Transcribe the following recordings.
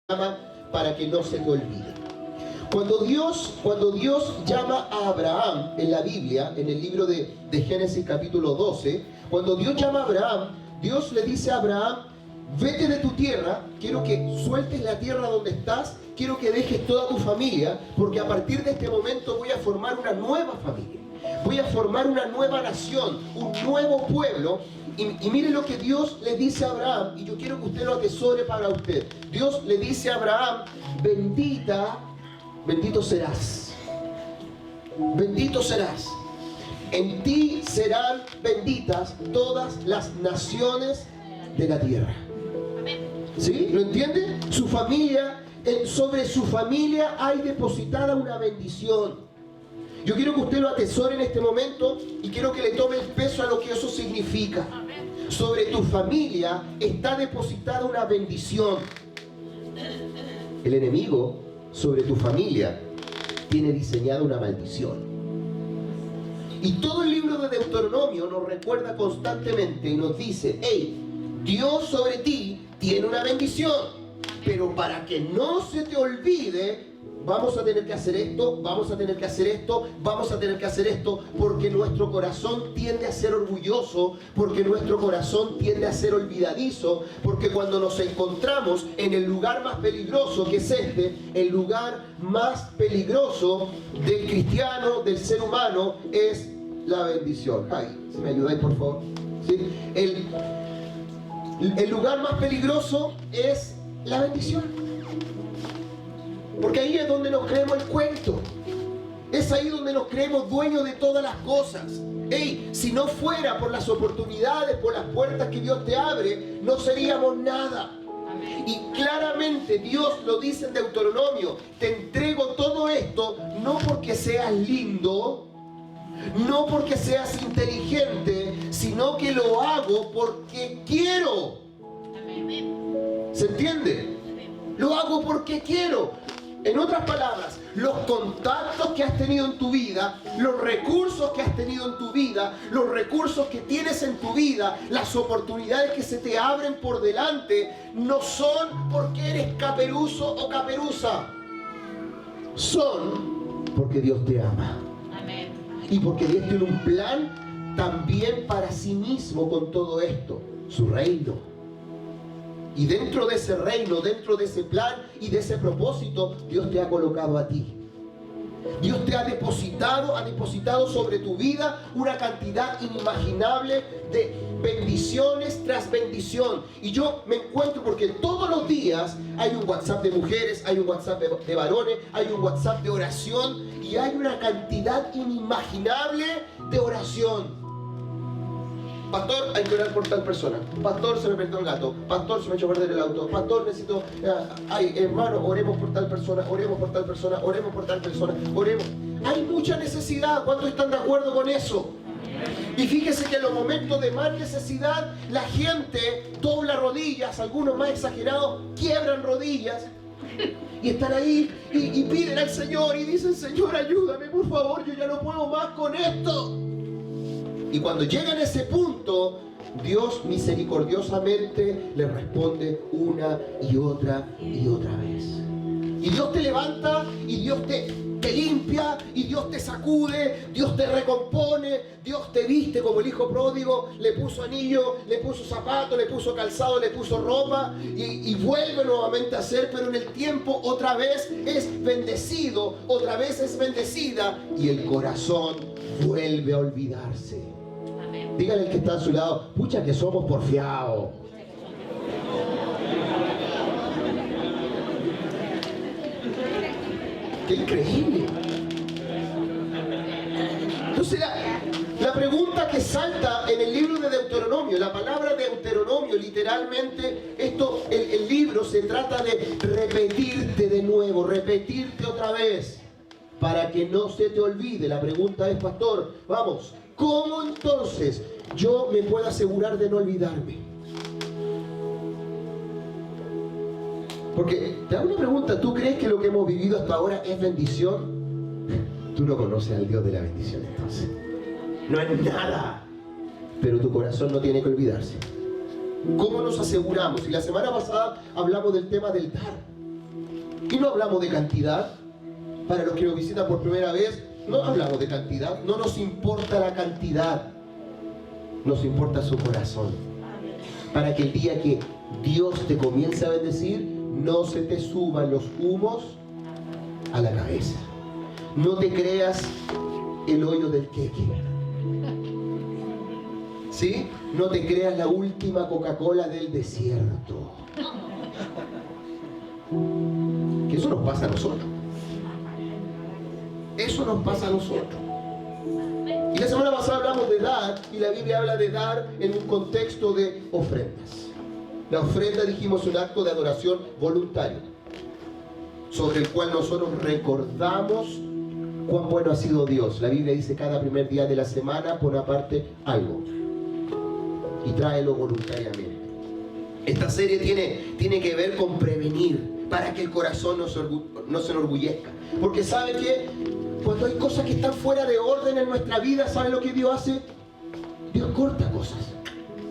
para que no se te olvide. Cuando Dios llama a Abraham en la Biblia, en el libro de Génesis capítulo 12, cuando Dios llama a Abraham, Dios le dice a Abraham: vete de tu tierra, quiero que sueltes la tierra donde estás, quiero que dejes toda tu familia, porque a partir de este momento voy a formar una nueva familia, voy a formar una nueva nación, un nuevo pueblo. Y mire lo que Dios le dice a Abraham, y yo quiero que usted lo atesore para usted. Dios le dice a Abraham: bendito serás, bendito serás. En ti serán benditas todas las naciones de la tierra. ¿Sí? ¿Lo entiende? Su familia, sobre su familia hay depositada una bendición. Yo quiero que usted lo atesore en este momento y quiero que le tome el peso a lo que eso significa. Sobre tu familia está depositada una bendición. El enemigo sobre tu familia tiene diseñada una maldición. Y todo el libro de Deuteronomio nos recuerda constantemente y nos dice: hey, Dios sobre ti tiene una bendición, pero para que no se te olvide, vamos a tener que hacer esto, vamos a tener que hacer esto, vamos a tener que hacer esto, porque nuestro corazón tiende a ser orgulloso, porque nuestro corazón tiende a ser olvidadizo, porque cuando nos encontramos en el lugar más peligroso, que es el lugar más peligroso del cristiano, del ser humano, es la bendición. Ay, si me ayudáis por favor. ¿Sí? El lugar más peligroso es la bendición. Porque ahí es donde nos creemos el cuento. Es ahí donde nos creemos dueños de todas las cosas. Hey, si no fuera por las oportunidades, por las puertas que Dios te abre, no seríamos nada. Amén. Y claramente Dios lo dice en Deuteronomio: te entrego todo esto no porque seas lindo, no porque seas inteligente, sino que lo hago porque quiero. Amén. ¿Se entiende? Lo hago porque quiero. En otras palabras, los contactos que has tenido en tu vida, los recursos que has tenido en tu vida, los recursos que tienes en tu vida, las oportunidades que se te abren por delante, no son porque eres caperuso o caperuza. Son porque Dios te ama. Amén. Y porque Dios tiene un plan también para sí mismo con todo esto, su reino. Y dentro de ese reino, dentro de ese plan y de ese propósito, Dios te ha colocado a ti. Dios te ha depositado sobre tu vida una cantidad inimaginable de bendiciones tras bendición. Y yo me encuentro, porque todos los días hay un WhatsApp de mujeres, hay un WhatsApp de varones, hay un WhatsApp de oración, y hay una cantidad inimaginable de oración. Pastor, hay que orar por tal persona. Pastor, se me perdió el gato. Pastor, se me echó a perder el auto. Pastor, necesito... ay, hermano, oremos por tal persona. Oremos por tal persona. Oremos por tal persona. Oremos. Hay mucha necesidad. ¿Cuántos están de acuerdo con eso? Y fíjese que en los momentos de más necesidad, la gente dobla rodillas. Algunos más exagerados quiebran rodillas. Y están ahí y piden al Señor y dicen: Señor, ayúdame, por favor, yo ya no puedo más con esto. Y cuando llegan a ese punto, Dios misericordiosamente le responde una y otra vez. Y Dios te levanta, y Dios te limpia, y Dios te sacude, Dios te recompone, Dios te viste como el hijo pródigo, le puso anillo, le puso zapato, le puso calzado, le puso ropa, y vuelve nuevamente a ser, pero en el tiempo otra vez es bendecido, otra vez es bendecida, y el corazón vuelve a olvidarse. Amén. Dígale al que está a su lado: pucha que somos porfiados. ¡Qué increíble! Entonces la pregunta que salta en el libro de Deuteronomio, la palabra Deuteronomio, literalmente, el libro se trata de repetirte de nuevo, repetirte otra vez, para que no se te olvide. La pregunta es: pastor, vamos, ¿cómo entonces yo me puedo asegurar de no olvidarme? Porque te hago una pregunta: ¿tú crees que lo que hemos vivido hasta ahora es bendición? Tú no conoces al Dios de la bendición, entonces. No es nada. Pero tu corazón no tiene que olvidarse. ¿Cómo nos aseguramos? Y la semana pasada hablamos del tema del dar. Y no hablamos de cantidad. Para los que nos visitan por primera vez, no hablamos de cantidad. No nos importa la cantidad. Nos importa su corazón. Para que el día que Dios te comience a bendecir, no se te suban los humos a la cabeza. No te creas el hoyo del queque. ¿Sí? No te creas la última Coca-Cola del desierto. Que eso nos pasa a nosotros. Eso nos pasa a nosotros. Y la semana pasada hablamos de dar, y la Biblia habla de dar en un contexto de ofrendas. La ofrenda, dijimos, es un acto de adoración voluntario, sobre el cual nosotros recordamos cuán bueno ha sido Dios. La Biblia dice: cada primer día de la semana pon aparte algo y tráelo voluntariamente. Esta serie tiene que ver con prevenir, para que el corazón no se enorgullezca. Porque ¿sabe qué? Cuando hay cosas que están fuera de orden en nuestra vida, ¿sabe lo que Dios hace? Dios corta cosas.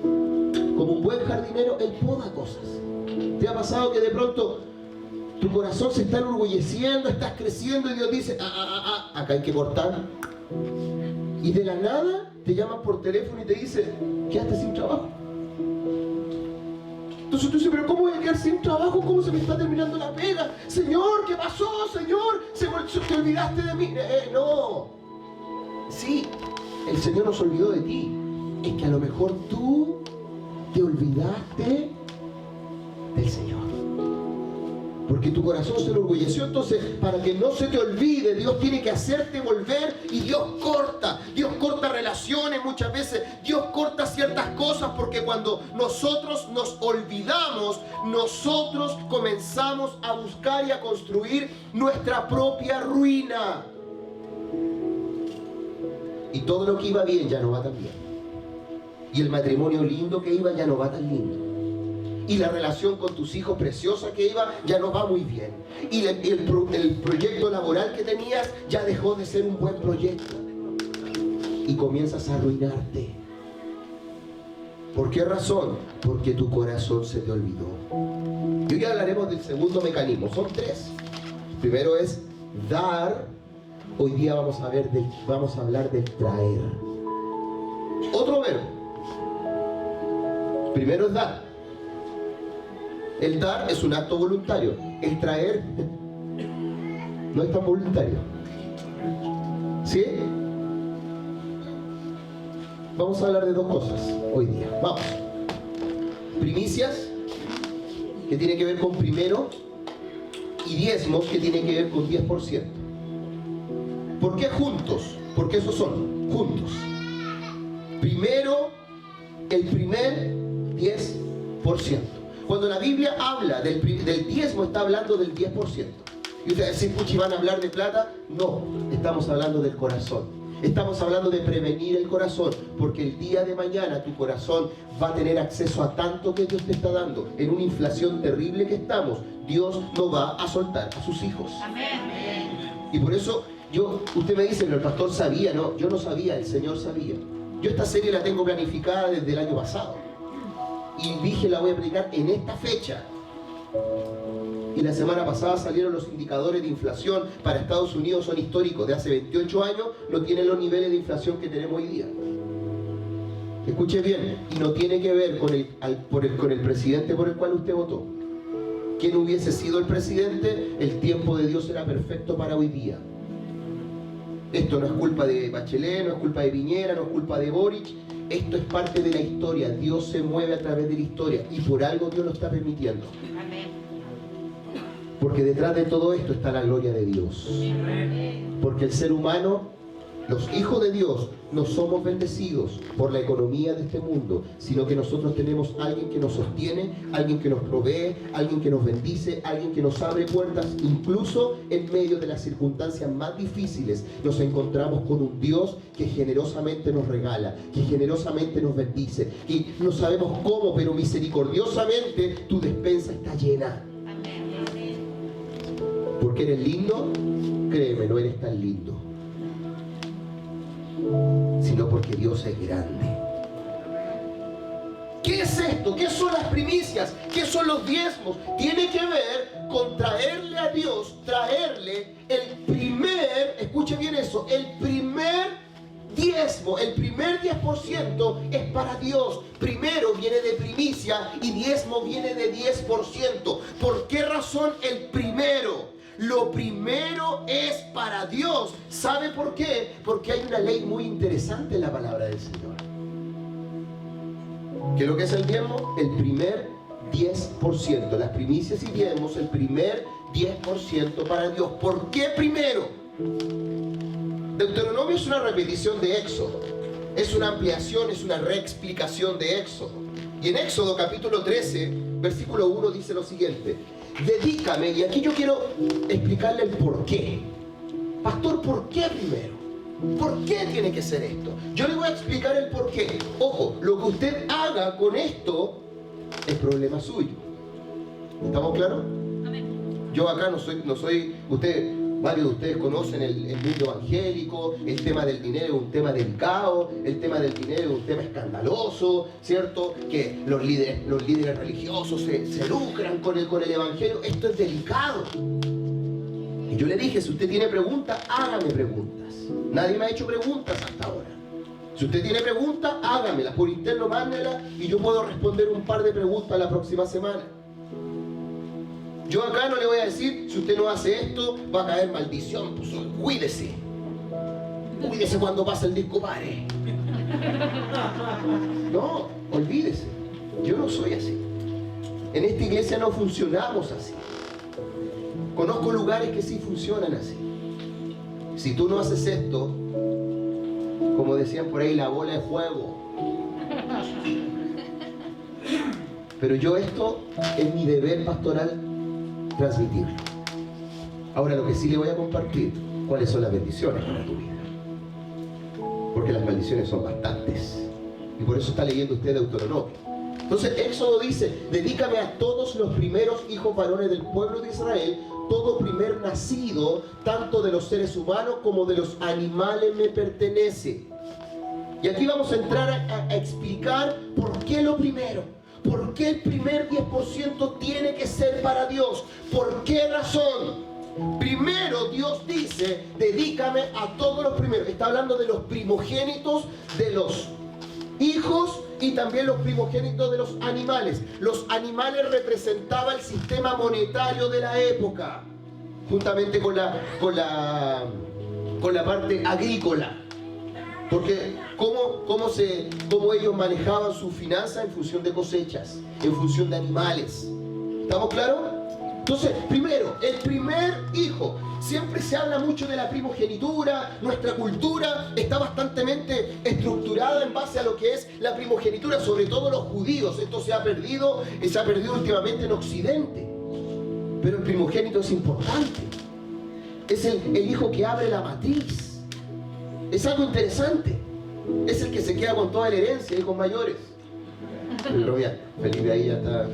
Como un buen jardinero, Él poda cosas. ¿Te ha pasado que de pronto tu corazón se está enorgulleciendo, estás creciendo y Dios dice: acá hay que cortar? Y de la nada te llaman por teléfono y te dice: quedaste sin trabajo. Entonces tú dices: pero ¿cómo voy a quedar sin trabajo? ¿Cómo se me está terminando la pega? Señor, ¿qué pasó, Señor? ¿Te olvidaste de mí? No. Sí, el Señor no se olvidó de ti. Es que a lo mejor tú te olvidaste del Señor. Porque tu corazón se enorgulleció. Entonces, para que no se te olvide, Dios tiene que hacerte volver. Y Dios corta relaciones muchas veces. Dios corta ciertas cosas, porque cuando nosotros nos olvidamos, nosotros comenzamos a buscar y a construir nuestra propia ruina. Y todo lo que iba bien ya no va tan bien. Y el matrimonio lindo que iba ya no va tan lindo. Y la relación con tus hijos preciosa que iba ya no va muy bien. Y el proyecto laboral que tenías ya dejó de ser un buen proyecto. Y comienzas a arruinarte. ¿Por qué razón? Porque tu corazón se te olvidó. Y hoy hablaremos del segundo mecanismo. Son tres. Primero es dar. Hoy día vamos a hablar del traer. Otro verbo. Primero es dar. El dar es un acto voluntario. El traer no es tan voluntario. ¿Sí? Vamos a hablar de dos cosas hoy día. Vamos. Primicias, que tiene que ver con primero, y diezmos, que tiene que ver con 10%. ¿Por qué juntos? Porque esos son juntos. Primero, el primer 10%. Cuando la Biblia habla del diezmo, está hablando del 10%. Y ustedes dicen: puchi, ¿van a hablar de plata? No, estamos hablando del corazón. Estamos hablando de prevenir el corazón, porque el día de mañana tu corazón va a tener acceso a tanto que Dios te está dando. En una inflación terrible que estamos, Dios no va a soltar a sus hijos. Amén. Y por eso usted me dice: pero el pastor sabía. No, yo no sabía, el Señor sabía. Yo esta serie la tengo planificada desde el año pasado. Y dije: la voy a predicar en esta fecha. Y la semana pasada salieron los indicadores de inflación para Estados Unidos, son históricos. De hace 28 años no tienen los niveles de inflación que tenemos hoy día. Escuche bien, y no tiene que ver con el presidente por el cual usted votó. ¿Quién hubiese sido el presidente? El tiempo de Dios era perfecto para hoy día. Esto no es culpa de Bachelet, no es culpa de Piñera, no es culpa de Boric. Esto es parte de la historia. Dios se mueve a través de la historia y por algo Dios lo está permitiendo. Amén. Porque detrás de todo esto está la gloria de Dios. Amén. Porque el ser humano, los hijos de Dios, no somos bendecidos por la economía de este mundo, sino que nosotros tenemos alguien que nos sostiene, alguien que nos provee, alguien que nos bendice, alguien que nos abre puertas. Incluso en medio de las circunstancias más difíciles nos encontramos con un Dios que generosamente nos regala, que generosamente nos bendice. Y no sabemos cómo, pero misericordiosamente tu despensa está llena. Amén. Porque eres lindo, créeme, no eres tan lindo, sino porque Dios es grande. ¿Qué es esto? ¿Qué son las primicias? ¿Qué son los diezmos? Tiene que ver con traerle a Dios traerle el primer, escuche bien eso, el primer diezmo, el primer 10% es para Dios. Primero viene de primicia y diezmo viene de 10%. ¿Por qué razón el primero? Lo primero es para Dios. ¿Sabe por qué? Porque hay una ley muy interesante en la palabra del Señor. ¿Qué es lo que es el diezmo? El primer 10%. Las primicias y diezmos, el primer 10% para Dios. ¿Por qué primero? Deuteronomio es una repetición de Éxodo. Es una ampliación, es una reexplicación de Éxodo. Y en Éxodo capítulo 13, versículo 1 dice lo siguiente: dedícame, y aquí yo quiero explicarle el por qué. Pastor, ¿por qué primero? ¿Por qué tiene que ser esto? Yo le voy a explicar el por qué. Ojo, lo que usted haga con esto es problema suyo. ¿Estamos claros? Amén. Yo acá no soy varios de ustedes conocen el mundo evangélico. El tema del dinero es un tema delicado, el tema del dinero es un tema escandaloso, ¿cierto? Que los líderes religiosos se lucran con el evangelio. Esto es delicado. Y yo le dije, si usted tiene preguntas, hágame preguntas. Nadie me ha hecho preguntas hasta ahora. Si usted tiene preguntas, hágamelas por interno, mándelas, y yo puedo responder un par de preguntas la próxima semana. Yo acá no le voy a decir, si usted no hace esto, va a caer maldición. Pues cuídese. Cuídese cuando pasa el disco pare. No, olvídese. Yo no soy así. En esta iglesia no funcionamos así. Conozco lugares que sí funcionan así. Si tú no haces esto, como decían por ahí, la bola de fuego. Pero yo esto es mi deber pastoral transmitirlo. Ahora lo que sí le voy a compartir, cuáles son las bendiciones para tu vida. Porque las maldiciones son bastantes. Y por eso está leyendo usted Deuteronomio. Entonces Éxodo dice: dedícame a todos los primeros hijos varones del pueblo de Israel, todo primer nacido, tanto de los seres humanos como de los animales me pertenece. Y aquí vamos a entrar a explicar por qué lo primero. ¿Por qué el primer 10% tiene que ser para Dios? ¿Por qué razón? Primero Dios dice: dedícame a todos los primeros. Está hablando de los primogénitos de los hijos y también los primogénitos de los animales. Los animales representaban el sistema monetario de la época, juntamente con la parte agrícola. Porque cómo ellos manejaban sus finanzas en función de cosechas, en función de animales. ¿Estamos claros? Entonces, primero, el primer hijo. Siempre se habla mucho de la primogenitura. Nuestra cultura está bastantemente estructurada en base a lo que es la primogenitura, sobre todo los judíos. Esto se ha perdido últimamente en Occidente. Pero el primogénito es importante. Es el hijo que abre la matriz. Es algo interesante. Es el que se queda con toda la herencia, hijos mayores. Pero ya, Felipe ahí ya está.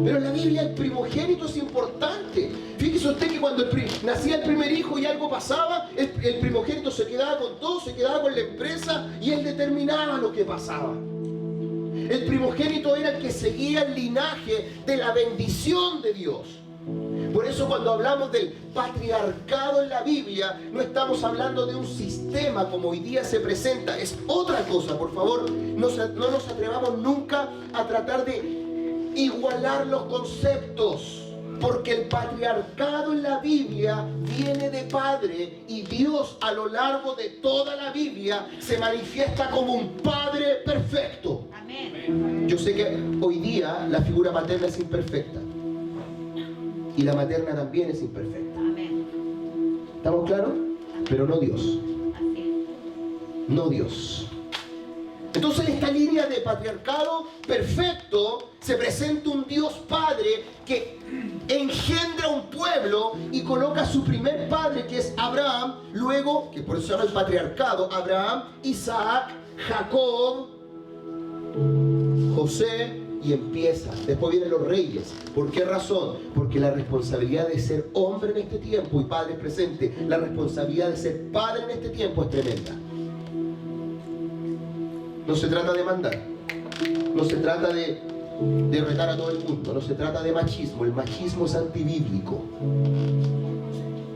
Pero en la Biblia el primogénito es importante. Fíjese usted que cuando nacía el primer hijo y algo pasaba, el primogénito se quedaba con todo, se quedaba con la empresa y él determinaba lo que pasaba. El primogénito era el que seguía el linaje de la bendición de Dios. Por eso cuando hablamos del patriarcado en la Biblia, no estamos hablando de un sistema como hoy día se presenta. Es otra cosa, por favor. No nos atrevamos nunca a tratar de igualar los conceptos. Porque el patriarcado en la Biblia viene de padre. Y Dios a lo largo de toda la Biblia se manifiesta como un padre perfecto. Amén. Yo sé que hoy día la figura paterna es imperfecta. Y la materna también es imperfecta. Amén. ¿Estamos claros? Amén. Pero no Dios. Así. No Dios. Entonces en esta línea de patriarcado perfecto se presenta un Dios Padre que engendra un pueblo y coloca a su primer padre, que es Abraham, luego, que por eso se llama el patriarcado, Abraham, Isaac, Jacob, José, y empieza. Después vienen los reyes. ¿Por qué razón? Porque la responsabilidad de ser hombre en este tiempo y padre presente, la responsabilidad de ser padre en este tiempo es tremenda. No se trata de mandar, no se trata de de retar a todo el mundo, no se trata de machismo. El machismo es antibíblico.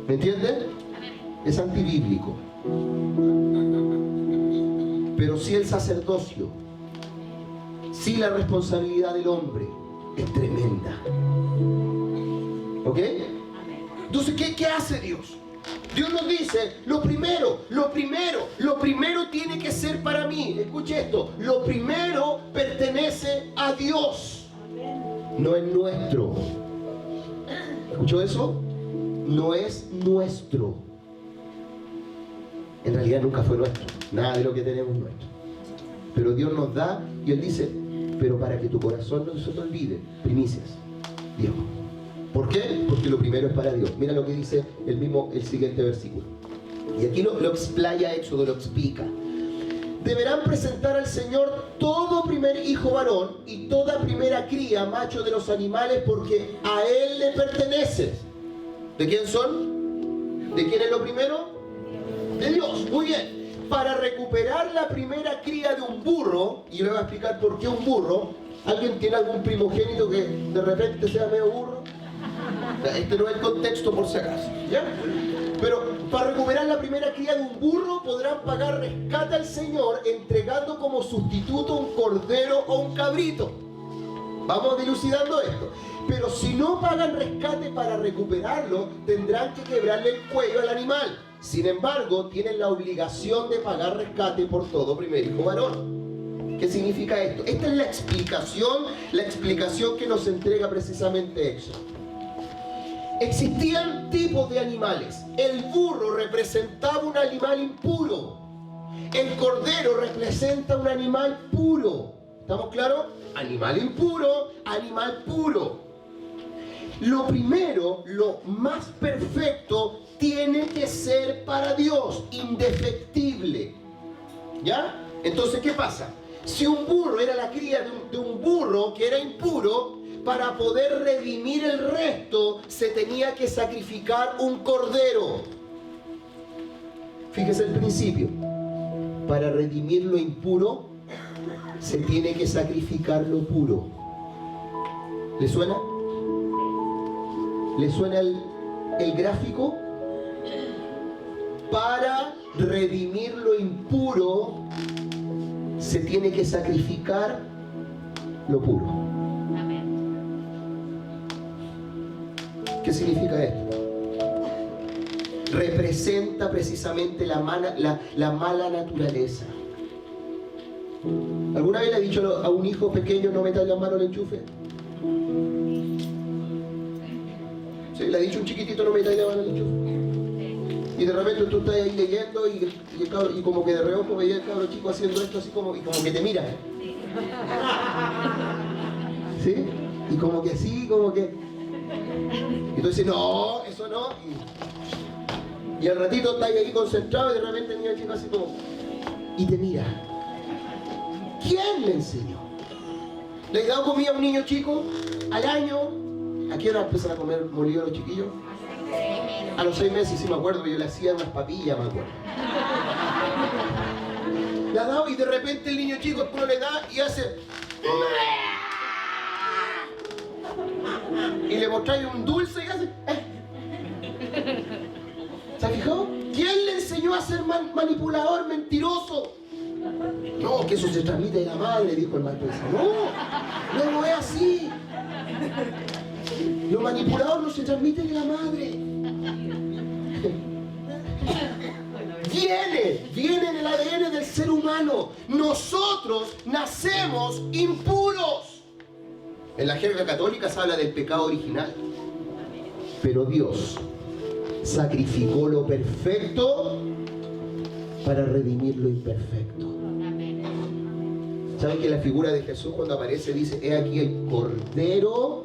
¿Me entienden? Es antibíblico. Pero sí el sacerdocio, sí la responsabilidad del hombre es tremenda. ¿Ok? Entonces, ¿qué hace Dios? Dios nos dice, lo primero tiene que ser para mí. Escuche esto, lo primero pertenece a Dios, no es nuestro. ¿Escuchó eso? No es nuestro. En realidad nunca fue nuestro, nada de lo que tenemos es nuestro. Pero Dios nos da y Él dice, pero para que tu corazón no se te olvide, primicias, Dios. ¿Por qué? Porque lo primero es para Dios. Mira lo que dice el siguiente versículo. Y aquí lo explaya Éxodo, lo explica. Deberán presentar al Señor todo primer hijo varón y toda primera cría, macho de los animales, porque a Él le pertenece. ¿De quién son? ¿De quién es lo primero? De Dios. Muy bien. Para recuperar la primera cría de un burro, y le voy a explicar por qué un burro. ¿Alguien tiene algún primogénito que de repente sea medio burro? Este no es el contexto por si acaso, ¿ya? Pero para recuperar la primera cría de un burro podrán pagar rescate al Señor entregando como sustituto un cordero o un cabrito. Vamos dilucidando esto. Pero si no pagan rescate para recuperarlo, tendrán que quebrarle el cuello al animal. Sin embargo, tienen la obligación de pagar rescate por todo primer hijo varón. ¿Qué significa esto? Esta es la explicación que nos entrega precisamente Éxodo. Existían tipos de animales. El burro representaba un animal impuro. El cordero representa un animal puro. ¿Estamos claros? Animal impuro, animal puro. Lo primero, lo más perfecto, tiene que ser para Dios, indefectible. ¿Ya? Entonces, ¿qué pasa? Si un burro era la cría de un burro que era impuro, para poder redimir el resto, se tenía que sacrificar un cordero. Fíjese el principio. Para redimir lo impuro, se tiene que sacrificar lo puro. ¿Le suena? ¿Le suena el gráfico? Para redimir lo impuro, se tiene que sacrificar lo puro. ¿Qué significa esto? Representa precisamente la mala naturaleza. ¿Alguna vez le ha dicho a un hijo pequeño no metas la mano al enchufe? ¿Sí? ¿Le ha dicho un chiquitito no metas la mano al enchufe? Y de repente tú estás ahí leyendo y como que de reojo veía el cabro chico haciendo esto así como que te mira. ¿Sí? Y como que así, como que... Y tú dices, no, eso no. Y al ratito estás ahí concentrado y de repente mira el chico así como... Y te mira. ¿Quién le enseñó? ¿Le he dado comida a un niño chico? ¿Al año? ¿A qué hora empiezan a comer molido los chiquillos? A los 6 meses, sí me acuerdo, yo le hacía unas papillas, me acuerdo. Le ha dado y de repente el niño chico uno le da y hace... Y le mostráis un dulce y hace... ¿Se ha fijado? ¿Quién le enseñó a ser manipulador, mentiroso? No, que eso se transmite de la madre, dijo el maestro. No es así. Lo manipulador no se transmite de la madre. Viene en el ADN del ser humano. Nosotros nacemos impuros. En la jerga católica se habla del pecado original. Pero Dios sacrificó lo perfecto para redimir lo imperfecto. ¿Saben que la figura de Jesús cuando aparece dice, he aquí el Cordero?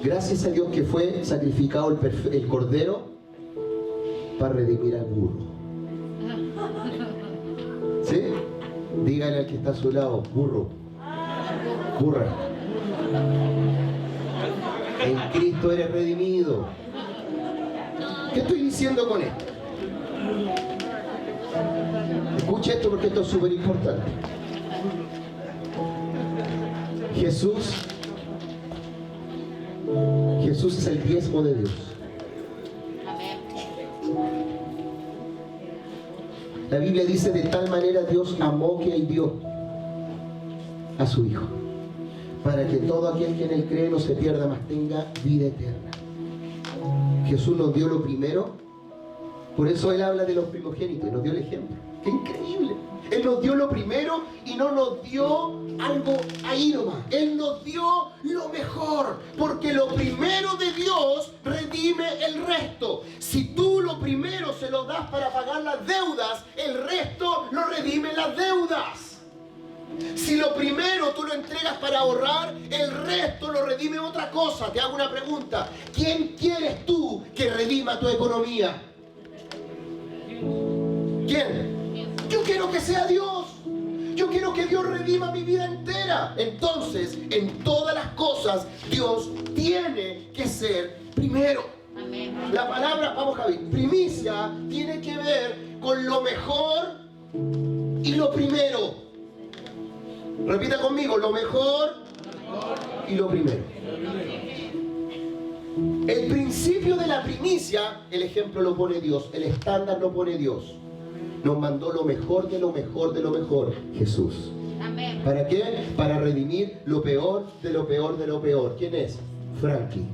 Gracias a Dios que fue sacrificado el Cordero para redimir al burro. ¿Sí? Dígale al que está a su lado, burro. Burra. En Cristo eres redimido. ¿Qué estoy diciendo con esto? Escucha esto porque esto es súper importante. Jesús es el diezmo de Dios. La Biblia dice: de tal manera Dios amó que dio a su Hijo, para que todo aquel que en Él cree no se pierda, mas tenga vida eterna. Jesús nos dio lo primero. Por eso Él habla de los primogénitos y nos dio el ejemplo. ¡Qué increíble! Él nos dio lo primero y no nos dio algo ahí nomás. Él nos dio lo mejor, porque lo primero de Dios redime el resto. Si tú lo primero se lo das para pagar las deudas, el resto lo redime las deudas. Si lo primero tú lo entregas para ahorrar, el resto lo redime otra cosa. Te hago una pregunta: ¿quién quieres tú que redima tu economía? ¿Quién? Yo quiero que sea Dios. Yo quiero que Dios redima mi vida entera. Entonces, en todas las cosas, Dios tiene que ser primero. Amén. La palabra, vamos Javi, primicia tiene que ver con lo mejor y lo primero. Repita conmigo: lo mejor y lo primero. El principio de la primicia, el ejemplo lo pone Dios, el estándar lo pone Dios. Nos mandó lo mejor de lo mejor de lo mejor, Jesús. Amén. ¿Para qué? Para redimir lo peor de lo peor de lo peor. ¿Quién es? Frankie,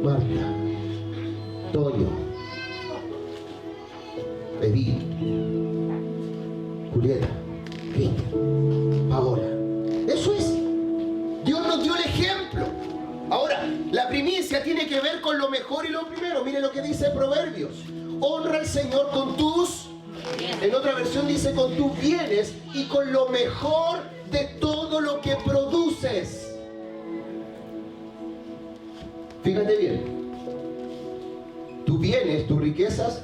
Marta, Toño, Edith, Julieta, Cristian, Paola. Eso es. Dios nos dio el ejemplo. Ahora, la primicia tiene que ver con lo mejor y lo primero. Mire lo que dice Proverbios: honra al Señor con tus, en otra versión dice con tus bienes y con lo mejor de todo lo que produces. Fíjate bien, tus bienes, tus riquezas,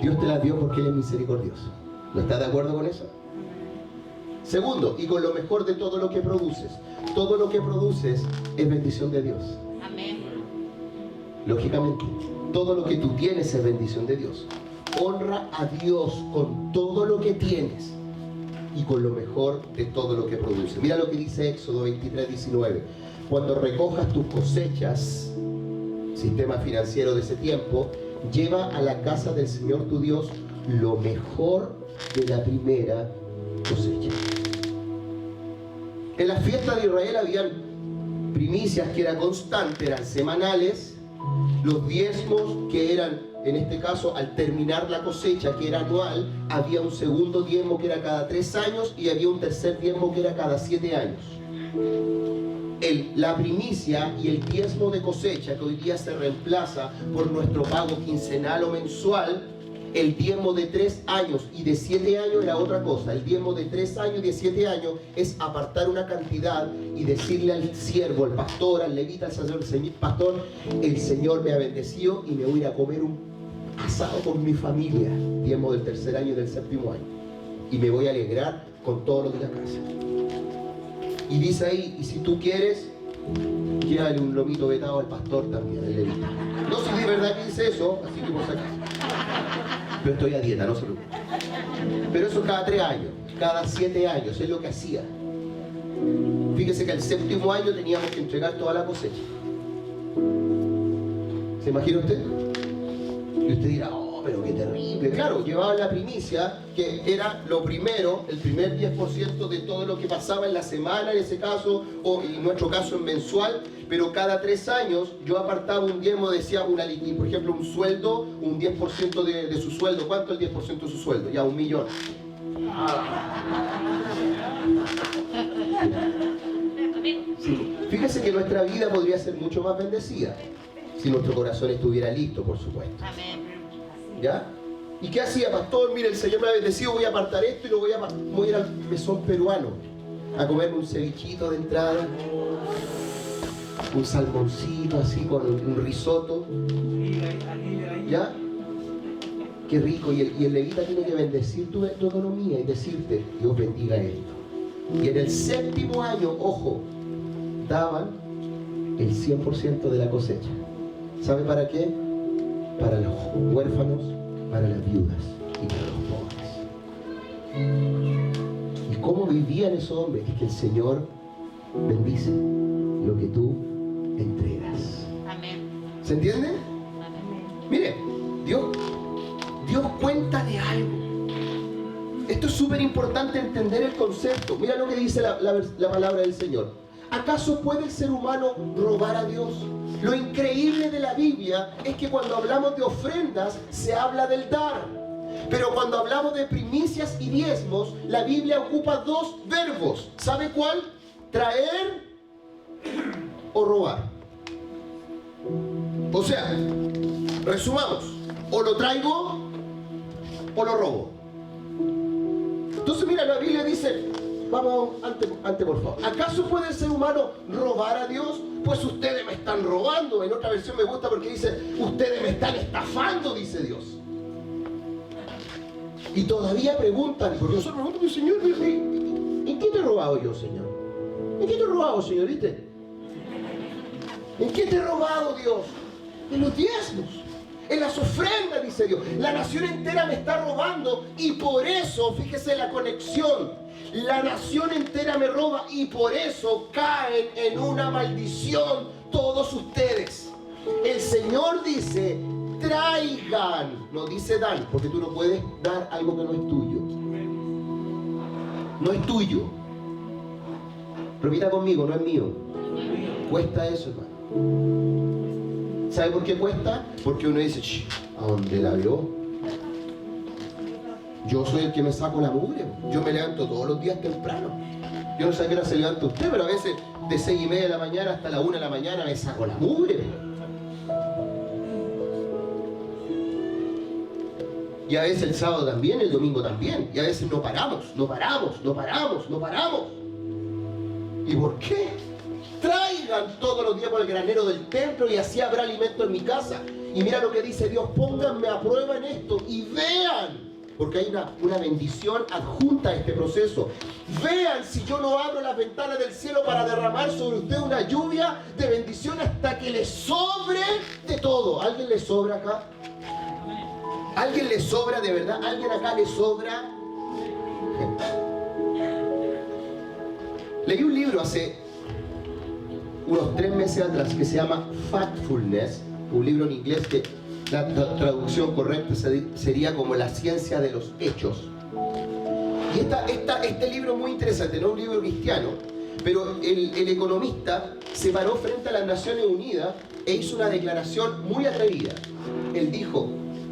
Dios te las dio porque Él es misericordioso. ¿No estás de acuerdo con eso? Segundo, y con lo mejor de todo lo que produces. Todo lo que produces es bendición de Dios. Amén. Lógicamente, todo lo que tú tienes es bendición de Dios. Honra a Dios con todo lo que tienes y con lo mejor de todo lo que produces. Mira lo que dice Éxodo 23:19. Cuando recojas tus cosechas, sistema financiero de ese tiempo, lleva a la casa del Señor tu Dios lo mejor de la primera cosecha. En las fiestas de Israel habían primicias que eran constantes, eran semanales. Los diezmos que eran, en este caso, al terminar la cosecha, que era anual, había un segundo diezmo que era cada 3 años y había un tercer diezmo que era cada 7 años. La primicia y el diezmo de cosecha, que hoy día se reemplaza por nuestro pago quincenal o mensual, el diezmo de 3 años y de 7 años era otra cosa. El diezmo de 3 años y de 7 años es apartar una cantidad y decirle al siervo, al pastor, al levita, al sacerdote: pastor, el Señor me ha bendecido y me voy a ir a comer un asado con mi familia. Diezmo del 3er año y del 7º año. Y me voy a alegrar con todo lo de la casa. Y dice ahí: y si tú quieres, llévale un lomito vetado al pastor también, al levita. No sé si de verdad que dice eso, así que por si acaso. Pero estoy a dieta, no se preocupe. Pero eso cada 3 años, cada 7 años, es lo que hacía. Fíjese que el 7º año teníamos que entregar toda la cosecha. ¿Se imagina usted? Y usted dirá: oh, pero qué terrible. Claro, llevaban la primicia, que era lo primero, el primer 10% de todo lo que pasaba en la semana, en ese caso, o en nuestro caso en mensual. Pero cada 3 años yo apartaba un diezmo, decía por ejemplo, un sueldo, un 10% de su sueldo. ¿Cuánto es el 10% de su sueldo? Ya, 1 millón. Sí. Fíjese que nuestra vida podría ser mucho más bendecida si nuestro corazón estuviera listo, por supuesto. ¿Ya? ¿Y qué hacía, pastor? Mire, el Señor me ha bendecido, voy a apartar esto y lo voy a ir al mesón peruano a comerme un cevichito de entrada, un salmoncito así con un risotto. ¿Ya? Qué rico. Y el levita tiene que bendecir tu economía y decirte: Dios bendiga esto. Y en el 7º año, ojo, daban el 100% de la cosecha. ¿Sabe para qué? Para los huérfanos, para las viudas y para los pobres. ¿Y cómo vivían esos hombres? Es que el Señor bendice lo que tú entregas. Amén. ¿Se entiende? Amén. Mire, Dios cuenta de algo. Esto es súper importante entender el concepto. Mira lo que dice la palabra del Señor. ¿Acaso puede el ser humano robar a Dios? Lo increíble de la Biblia es que cuando hablamos de ofrendas se habla del dar. Pero cuando hablamos de primicias y diezmos, la Biblia ocupa dos verbos. ¿Sabe cuál? Traer o robar. O sea, resumamos. O lo traigo o lo robo. Entonces mira, la Biblia dice, vamos, antes por favor. ¿Acaso puede el ser humano robar a Dios? Pues ustedes me están robando. En otra versión me gusta porque dice, ustedes me están estafando, dice Dios. Y todavía preguntan, porque nosotros preguntamos, Señor, ¿en qué te he robado yo, Señor? ¿En qué te he robado, Señor? ¿Viste? ¿En qué te he robado, Dios? En los diezmos, en las ofrendas, dice Dios. La nación entera me está robando y por eso, fíjese la conexión, la nación entera me roba y por eso caen en una maldición todos ustedes. El Señor dice, traigan, no dice dan, porque tú no puedes dar algo que no es tuyo. No es tuyo. Repita conmigo, no es mío. Cuesta eso, hermano. ¿Sabe por qué cuesta? Porque uno dice, ¿a dónde la vio? Yo soy el que me saco la mugre. Yo me levanto todos los días temprano. Yo no sé a qué hora se levanta usted, pero a veces de 6:30 de la mañana hasta la 1 de la mañana me saco la mugre. Y a veces el sábado también, el domingo también. Y a veces no paramos. ¿Y por qué? Traigan todos los días por el granero del templo y así habrá alimento en mi casa. Y mira lo que dice Dios, pónganme a prueba en esto y vean, porque hay una bendición adjunta a este proceso. Vean si yo no abro las ventanas del cielo para derramar sobre usted una lluvia de bendición hasta que le sobre de todo. ¿Alguien le sobra acá? ¿Alguien le sobra de verdad? ¿Alguien acá le sobra? Leí un libro hace unos 3 meses atrás que se llama Factfulness, un libro en inglés que la traducción correcta sería como la ciencia de los hechos. Y este libro es muy interesante, no es un libro cristiano, pero el economista se paró frente a las Naciones Unidas e hizo una declaración muy atrevida. Él dijo,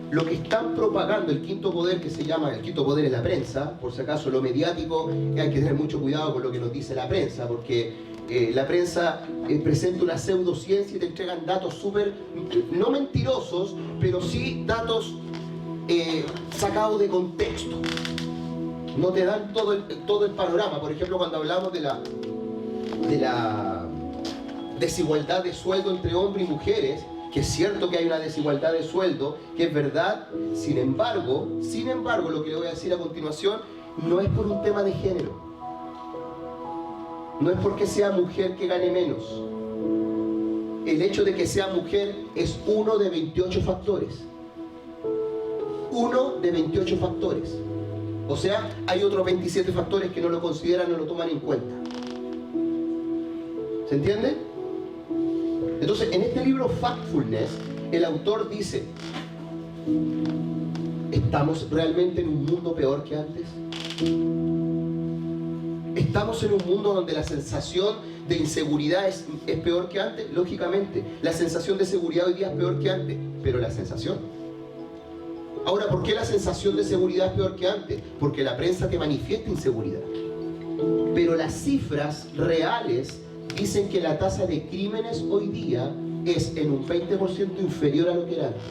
lo que están propagando el quinto poder, que se llama, el quinto poder es la prensa, por si acaso lo mediático, hay que tener mucho cuidado con lo que nos dice la prensa, porque la prensa presenta una pseudociencia y te entregan datos súper, no mentirosos, pero sí datos sacados de contexto. No te dan todo el panorama. Por ejemplo, cuando hablamos de la desigualdad de sueldo entre hombres y mujeres, que es cierto que hay una desigualdad de sueldo, que es verdad, sin embargo, lo que le voy a decir a continuación, no es por un tema de género. No es porque sea mujer que gane menos. El hecho de que sea mujer es uno de 28 factores. Uno de 28 factores. O sea, hay otros 27 factores que no lo consideran, no lo toman en cuenta. ¿Se entiende? Entonces, en este libro Factfulness, el autor dice, ¿estamos realmente en un mundo peor que antes? ¿Estamos en un mundo donde la sensación de inseguridad es peor que antes? Lógicamente, la sensación de seguridad hoy día es peor que antes, pero la sensación. Ahora, ¿por qué la sensación de seguridad es peor que antes? Porque la prensa te manifiesta inseguridad. Pero las cifras reales dicen que la tasa de crímenes hoy día es en un 20% inferior a lo que era antes.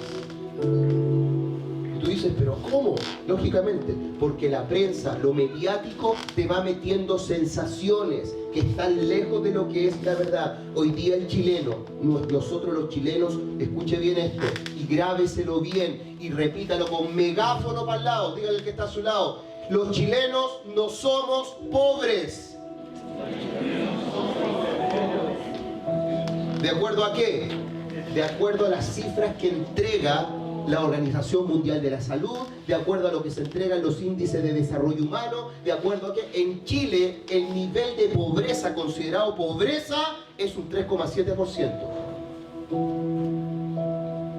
Y tú dices, ¿pero cómo? Lógicamente, porque la prensa, lo mediático, te va metiendo sensaciones que están lejos de lo que es la verdad. Hoy día el chileno, nosotros los chilenos, escuche bien esto, y grábeselo bien, y repítalo con megáfono para el lado, dígale al que está a su lado, los chilenos no somos pobres. ¿De acuerdo a qué? De acuerdo a las cifras que entrega la Organización Mundial de la Salud, de acuerdo a lo que se entregan los índices de desarrollo humano, de acuerdo a que en Chile el nivel de pobreza considerado pobreza es un 3,7%.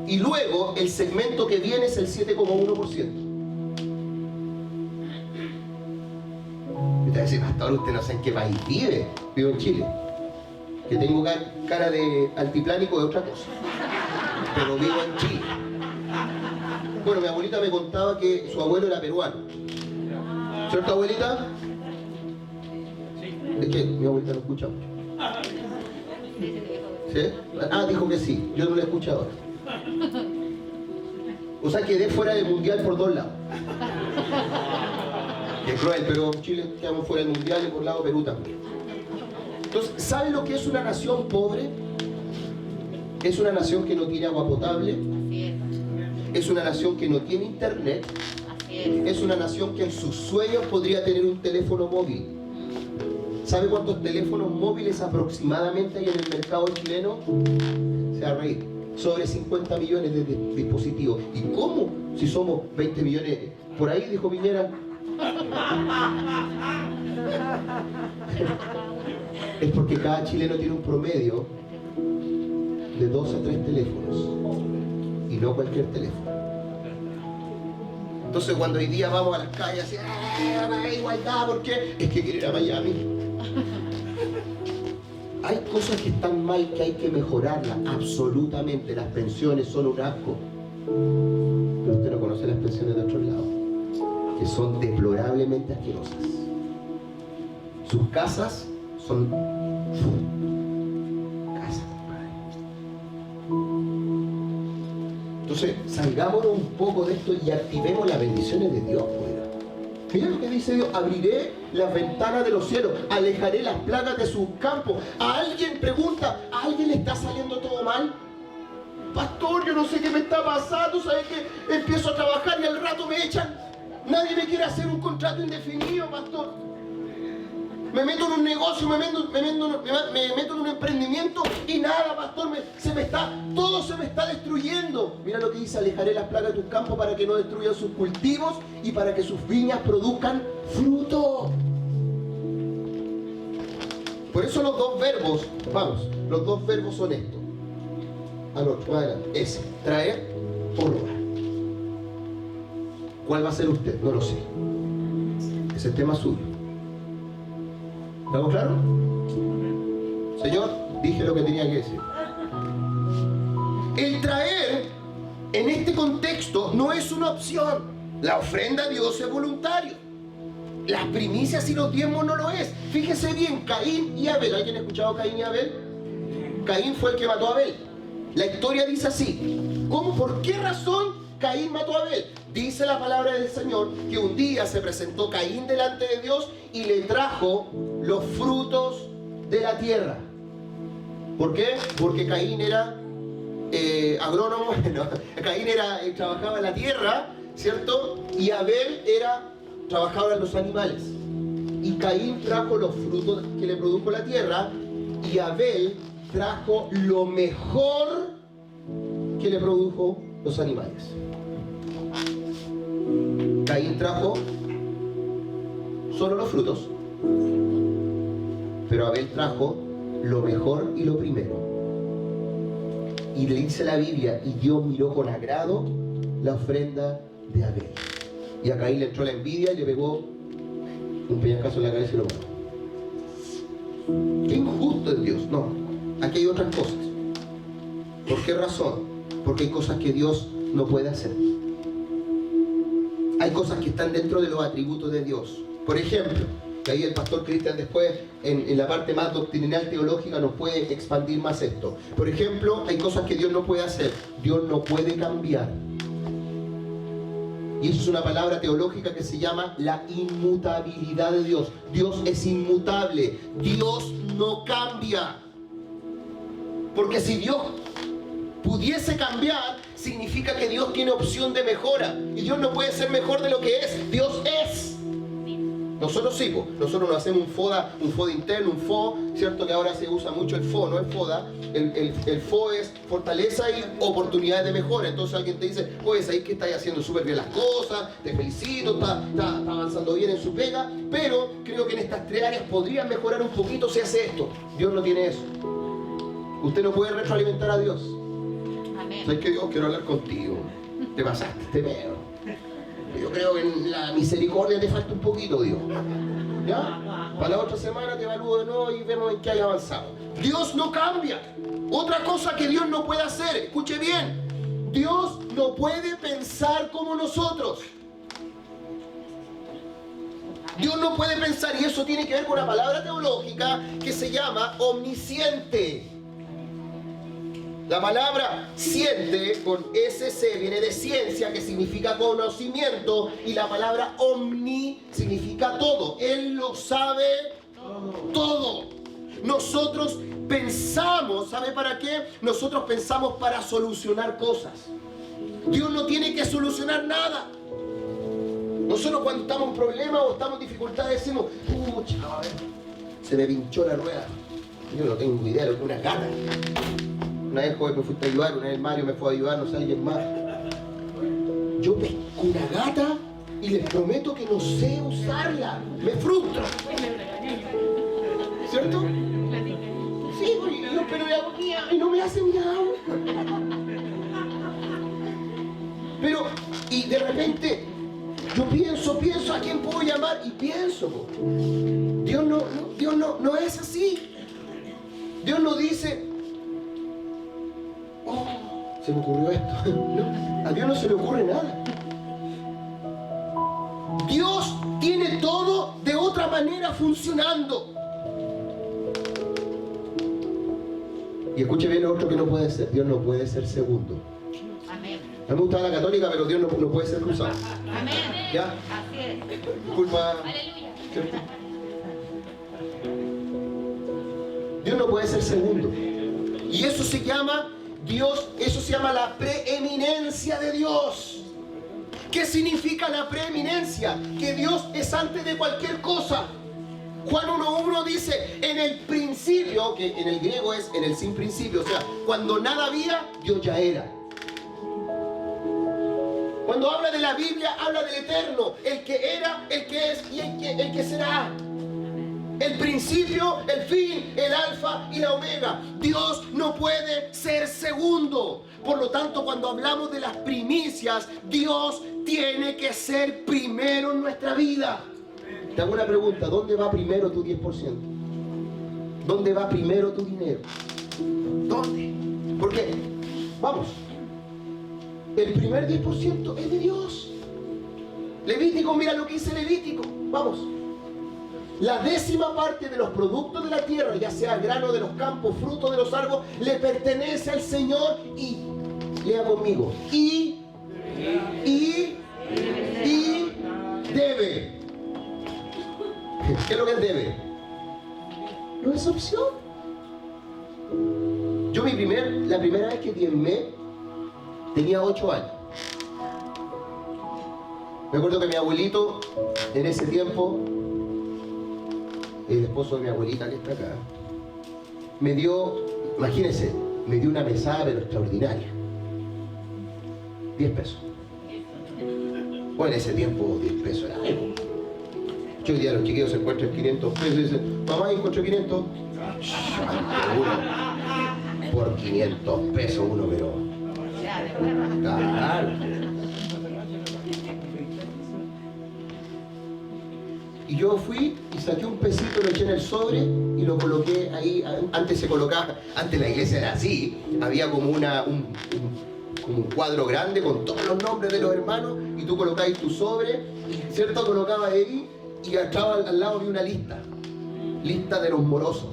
Y luego el segmento que viene es el 7,1%. Usted va a decir, pastor, usted no sé en qué país vive. Vivo en Chile. Que tengo cara de altiplánico es otra cosa. Pero vivo en Chile. Bueno, mi abuelita me contaba que su abuelo era peruano. ¿Cierto, abuelita? Es que mi abuelita no escucha mucho. ¿Sí? Ah, dijo que sí. Yo no la escucho ahora. O sea, quedé fuera del mundial por 2 lados. Es cruel, pero Chile quedamos fuera del mundial y por lado Perú también. Entonces, ¿sabe lo que es una nación pobre? Es una nación que no tiene agua potable. Es una nación que no tiene internet. Es una nación que en sus sueños podría tener un teléfono móvil. ¿Sabe cuántos teléfonos móviles aproximadamente hay en el mercado chileno? Se va a reír. Sobre 50 millones de dispositivos. ¿Y cómo? Si somos 20 millones. Por ahí, dijo Piñera. Es porque cada chileno tiene un promedio de 2 a 3 teléfonos. Y no cualquier teléfono. Entonces cuando hoy día vamos a las calles así, igualdad, ¿por qué? Es que quiero ir a Miami. Hay cosas que están mal que hay que mejorarlas, absolutamente. Las pensiones son un asco. Pero usted no conoce las pensiones de otros lados, que son deplorablemente asquerosas. Sus casas son casas. Entonces, salgámonos un poco de esto y activemos las bendiciones de Dios. Mira lo que dice Dios: abriré las ventanas de los cielos, alejaré las plagas de sus campos. A alguien pregunta, ¿a alguien le está saliendo todo mal? Pastor, yo no sé qué me está pasando, ¿sabes qué? Empiezo a trabajar y al rato me echan. Nadie me quiere hacer un contrato indefinido, pastor. Me meto en un negocio, me meto en un emprendimiento y nada, pastor, todo se me está destruyendo. Mira lo que dice: alejaré las plagas de tus campos para que no destruyan sus cultivos y para que sus viñas produzcan fruto. Por eso los dos verbos son estos. Es traer o robar. ¿Cuál va a ser usted? No lo sé. Es el tema suyo. ¿Estamos claros? Señor, dije lo que tenía que decir. El traer en este contexto no es una opción. La ofrenda a Dios es voluntario. Las primicias y los diezmos no lo es. Fíjese bien, Caín y Abel. ¿Alguien ha escuchado Caín y Abel? Caín fue el que mató a Abel. La historia dice así. ¿Cómo? ¿Por qué razón Caín mató a Abel? Dice la palabra del Señor que un día se presentó Caín delante de Dios y le trajo los frutos de la tierra. ¿Por qué? Porque Caín era agrónomo, no, Caín trabajaba en la tierra, ¿cierto? Y Abel trabajaba en los animales. Y Caín trajo los frutos que le produjo la tierra y Abel trajo lo mejor que le produjo los animales. Caín trajo solo los frutos, pero Abel trajo lo mejor y lo primero. Y le dice la Biblia: y Dios miró con agrado la ofrenda de Abel. Y a Caín le entró la envidia y le pegó un peñascazo en la cabeza y lo mató. Qué injusto es Dios. No, aquí hay otras cosas. ¿Por qué razón? Porque hay cosas que Dios no puede hacer. Hay cosas que están dentro de los atributos de Dios. Por ejemplo, que ahí el pastor Cristian después, en la parte más doctrinal teológica, nos puede expandir más esto. Por ejemplo, hay cosas que Dios no puede hacer. Dios no puede cambiar. Y eso es una palabra teológica que se llama la inmutabilidad de Dios. Dios es inmutable. Dios no cambia. Porque si Dios pudiese cambiar, significa que Dios tiene opción de mejora. Y Dios no puede ser mejor de lo que es. Dios es. Nosotros sí, nosotros nos hacemos un FODA interno, un FO, ¿cierto? Que ahora se usa mucho el FO, no el FODA. El FO es fortaleza y oportunidades de mejora. Entonces alguien te dice, pues ahí que estás haciendo súper bien las cosas, te felicito, está avanzando bien en su pega, pero creo que en estas 3 áreas podrían mejorar un poquito si hace esto. Dios no tiene eso. Usted no puede retroalimentar a Dios. Amén. ¿Sabes qué, Dios? Quiero hablar contigo. Te pasaste, te veo. Yo creo que en la misericordia te falta un poquito, Dios. ¿Ya? Para la otra semana te evalúo de nuevo y vemos en qué hay avanzado. Dios no cambia. Otra cosa que Dios no puede hacer, escuche bien, Dios no puede pensar como nosotros. Dios no puede pensar, y eso tiene que ver con una palabra teológica que se llama omnisciente. La palabra siente con SC viene de ciencia, que significa conocimiento, y la palabra omni significa todo. Él lo sabe todo. Nosotros pensamos, ¿sabe para qué? Nosotros pensamos para solucionar cosas. Dios no tiene que solucionar nada. Nosotros cuando estamos en problemas o estamos en dificultades decimos, pucha, a ver, se me pinchó la rueda. Yo no tengo idea de lo que es una gata. Una vez joven me fuiste a ayudar, una vez Mario me fue a ayudar, no sé alguien más. Yo pesco una gata y les prometo que no sé usarla. Me frustro. ¿Cierto? Sí, pero le hago miau y no me hace miau. Pero, y de repente, yo pienso, ¿a quién puedo llamar? Y pienso, Dios no es así. Dios no dice, oh, se me ocurrió esto. No, a Dios no se le ocurre nada. Dios tiene todo de otra manera funcionando. Y escuche bien lo otro que no puede ser. Dios no puede ser segundo. Amén. A mí me gusta la católica, pero Dios no puede ser cruzado. Amén. ¿Ya? Así es. Disculpa. Aleluya. ¿Cierto? Dios no puede ser segundo. Y eso se llama Dios, eso se llama la preeminencia de Dios. ¿Qué significa la preeminencia? Que Dios es antes de cualquier cosa. Juan 1.1 dice, en el principio, que en el griego es en el sin principio, o sea, cuando nada había, Dios ya era. Cuando habla de la Biblia, habla del eterno, el que era, el que es y el que será. El principio, el fin, el alfa y la omega. Dios no puede ser segundo. Por lo tanto, cuando hablamos de las primicias, Dios tiene que ser primero en nuestra vida. Te hago una pregunta, ¿dónde va primero tu 10%? ¿Dónde va primero tu dinero? ¿Dónde? Porque, vamos, el primer 10% es de Dios. Levítico, mira lo que dice Levítico, vamos. La 10ª parte de los productos de la tierra, ya sea grano de los campos, fruto de los árboles, le pertenece al Señor y, lea conmigo, y debe. ¿Qué es lo que él debe? No es opción. Yo la primera vez que diezmé tenía 8 años. Me acuerdo que mi abuelito en ese tiempo, el esposo de mi abuelita que está acá, me dio, imagínense, me dio una mesada pero extraordinaria. 10 pesos. Bueno, en ese tiempo 10 pesos era algo. Yo hoy día los chiquillos se encuentran 500 pesos y dicen, mamá, encuentro 500. Uno, por 500 pesos uno, pero... Claro. Y yo fui y saqué un pesito, lo eché en el sobre y lo coloqué ahí. Antes se colocaba, antes la iglesia era así, había como un cuadro grande con todos los nombres de los hermanos y tú colocabas tu sobre, ¿cierto? Colocabas ahí y estaba al lado de una lista de los morosos.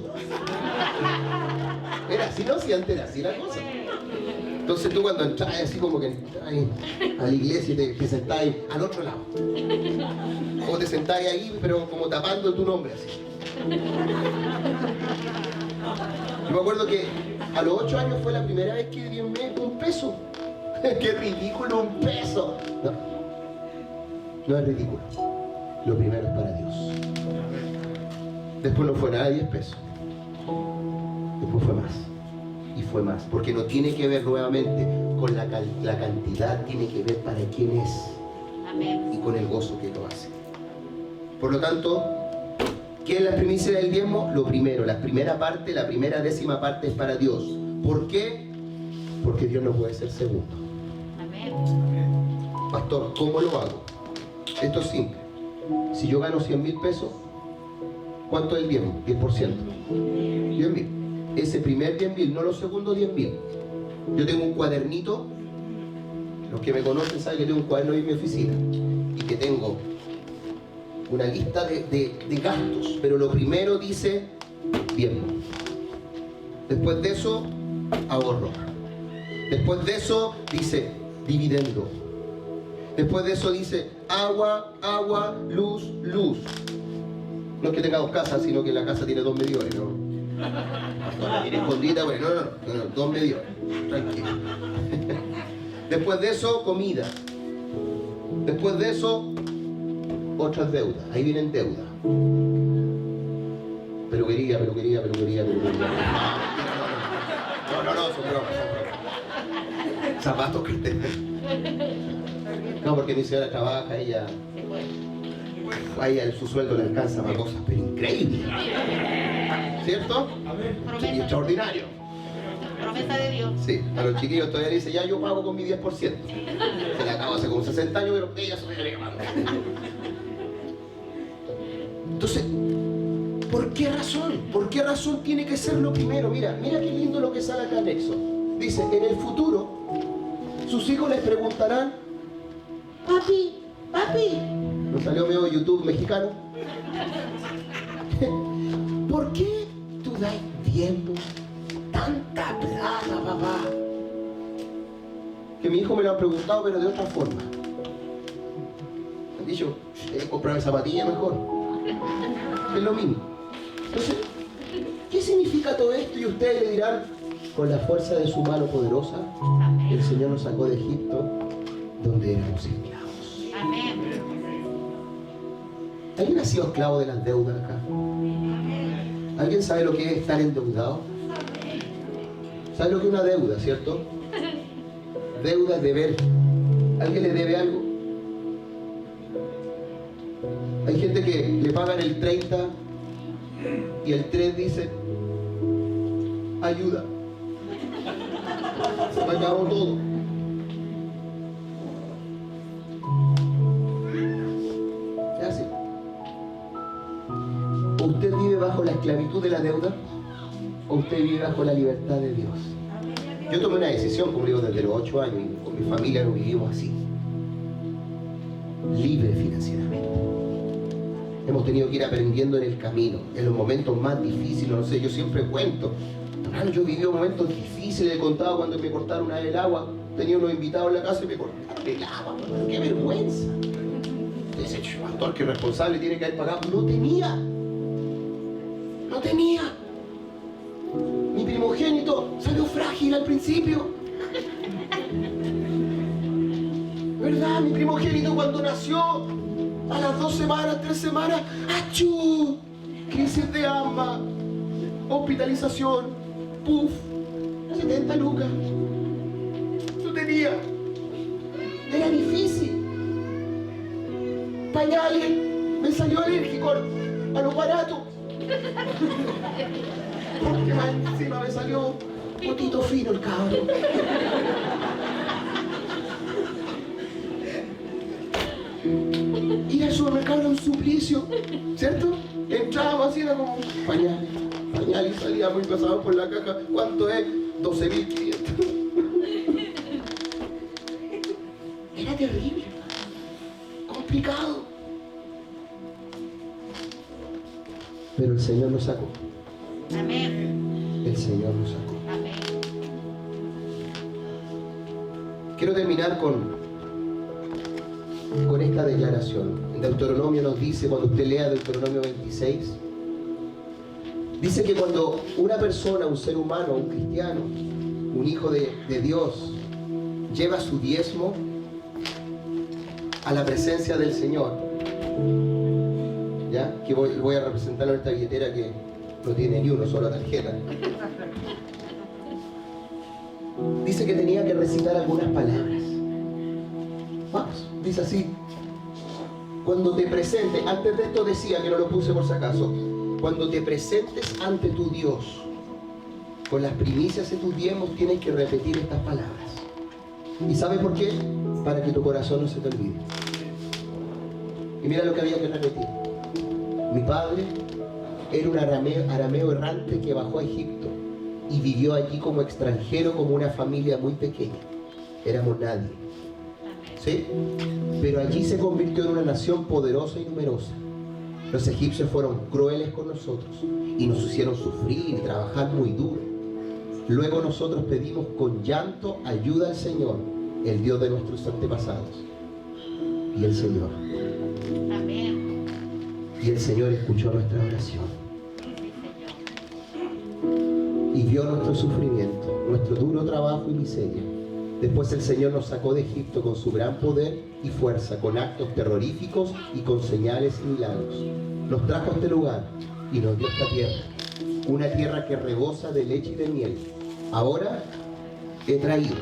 Era así, ¿no? Si antes era así la cosa. Entonces tú cuando entras así como que entras a la iglesia y te sentás ahí al otro lado. O te sentás ahí pero como tapando tu nombre así. Yo me acuerdo que a los 8 años fue la primera vez que diezmé un peso. ¡Qué ridículo, un peso! No es ridículo. lo primero es para Dios. Después no fue nada de 10 pesos. Después fue más. Y fue más. Porque no tiene que ver nuevamente con la cantidad, tiene que ver para quién es. Amén. Y con el gozo que lo hace. Por lo tanto, ¿qué es la primicia del diezmo? Lo primero, la primera parte, la primera décima parte es para Dios. ¿Por qué? Porque Dios no puede ser segundo. Amén. Pastor, ¿cómo lo hago? Esto es simple. Si yo gano 100.000 pesos, ¿cuánto es el diezmo? 10%. 10.000. Ese primer 10.000, no los segundos 10.000. Yo tengo un cuadernito. Los que me conocen saben que tengo un cuaderno en mi oficina. Y que tengo una lista de gastos. Pero lo primero dice diezmo. Después de eso, ahorro. Después de eso dice dividendo. Después de eso dice agua, agua, luz, luz. No es que tenga 2 casas, sino que la casa tiene 2 medidores, ¿no? La tiene escondida, bueno, no, 2 medidores. Tranquilo. Después de eso, comida. Después de eso, otras deudas. Ahí vienen deudas. Peluquería. No, son bromas. Zapatos que te... No, porque mi señora trabaja, ella... A ella su sueldo le alcanza para cosas, pero increíble. ¿Cierto? Y extraordinario. Promesa de Dios. Sí, a los chiquillos todavía le dice, ya yo pago con mi 10%. Se le acabó hace como 60 años, pero ella se me levanta. Entonces, ¿por qué razón? ¿Por qué razón tiene que ser lo primero? Mira qué lindo lo que sale acá en Éxodo. Dice, en el futuro, sus hijos les preguntarán, papi, nos salió medio YouTube mexicano, ¿por qué tú das tiempo tanta plata, papá? Que mi hijo me lo ha preguntado, pero de otra forma. Han dicho, comprarme zapatillas mejor. Es lo mismo. Entonces, ¿qué significa todo esto? Y ustedes le dirán, con la fuerza de su mano poderosa, el Señor nos sacó de Egipto, donde éramos esclavos. Amén. ¿Alguien ha sido esclavo de las deudas acá? ¿Alguien sabe lo que es estar endeudado? ¿Sabe lo que es una deuda, cierto? Deuda es deber. ¿Alguien le debe algo? Hay gente que le pagan el 30 y el 3 dice, ayuda. Se me acabó todo. ¿Qué hace? ¿Usted vive bajo la esclavitud de la deuda o usted vive bajo la libertad de Dios? Yo tomé una decisión, como digo, desde los 8 años y con mi familia lo vivimos así. Libre financieramente. Hemos tenido que ir aprendiendo en el camino, en los momentos más difíciles, no sé, yo siempre cuento. Hermano, yo viví momentos difíciles, he contado cuando me cortaron una vez el agua, tenía unos invitados en la casa y me cortaron el agua, hermano, qué vergüenza. Ese pastor que responsable tiene que haber pagado, no tenía. Mi primogénito salió frágil al principio. ¿Verdad? Mi primogénito cuando nació, a las 2 semanas, 3 semanas, ¡achú! Crisis de asma, hospitalización, ¡puf! 70 lucas. No tenía. Era difícil. Pañales, me salió alérgico a los baratos. Porque más encima me salió potito fino el cabrón. Ir al supermercado era un suplicio, ¿cierto? Entrábamos así, era como pañales y salíamos y pasábamos por la caja. ¿Cuánto es? 12.500. Era terrible, complicado. Pero el Señor nos sacó. Amén. El Señor nos sacó. Amén. Quiero terminar con esta declaración. En Deuteronomio nos dice, cuando usted lea Deuteronomio 26, dice que cuando una persona, un ser humano, un cristiano, un hijo de Dios, lleva su diezmo a la presencia del Señor, ¿ya? Que voy a representarlo en esta billetera que no tiene ni uno, solo tarjeta. Dice que tenía que recitar algunas palabras. Vamos, dice así. Cuando te presentes, antes de esto decía, que no lo puse por si acaso, cuando te presentes ante tu Dios, con las primicias de tus diezmos, tienes que repetir estas palabras. ¿Y sabes por qué? Para que tu corazón no se te olvide. Y mira lo que había que repetir. Mi padre era un arameo errante que bajó a Egipto y vivió allí como extranjero, como una familia muy pequeña. Éramos nadie. ¿Sí? Pero allí se convirtió en una nación poderosa y numerosa. Los egipcios fueron crueles con nosotros y nos hicieron sufrir y trabajar muy duro. Luego nosotros pedimos con llanto ayuda al Señor, el Dios de nuestros antepasados. Y el Señor. Amén. Y el Señor escuchó nuestra oración. Y vio nuestro sufrimiento, nuestro duro trabajo y miseria. Después el Señor nos sacó de Egipto con su gran poder y fuerza, con actos terroríficos y con señales y milagros. Nos trajo a este lugar y nos dio esta tierra, una tierra que rebosa de leche y de miel. Ahora he traído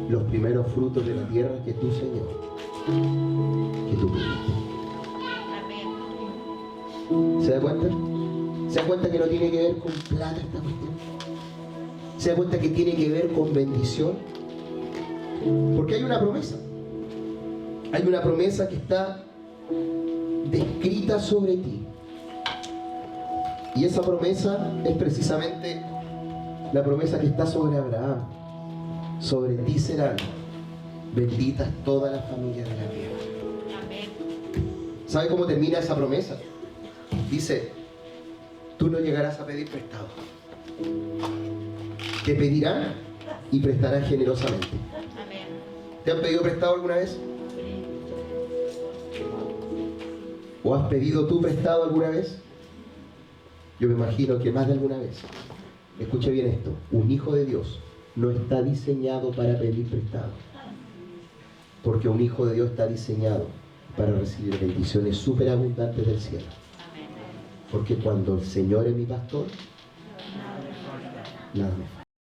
los primeros frutos de la tierra que tú, Señor, que tú pediste. Amén. ¿Se da cuenta? ¿Se da cuenta que no tiene que ver con plata esta cuestión? ¿Se da cuenta que tiene que ver con bendición? Porque hay una promesa. Hay una promesa que está descrita sobre ti. Y esa promesa es precisamente la promesa que está sobre Abraham. Sobre ti serán benditas todas las familias de la tierra. Amén. ¿Sabe cómo termina esa promesa? Dice, tú no llegarás a pedir prestado. Te pedirán y prestarán generosamente. Amén. ¿Te han pedido prestado alguna vez? ¿O has pedido tú prestado alguna vez? Yo me imagino que más de alguna vez. Escuche bien esto. Un hijo de Dios no está diseñado para pedir prestado. Porque un hijo de Dios está diseñado para recibir bendiciones superabundantes del cielo. Porque cuando el Señor es mi pastor, nada me falta.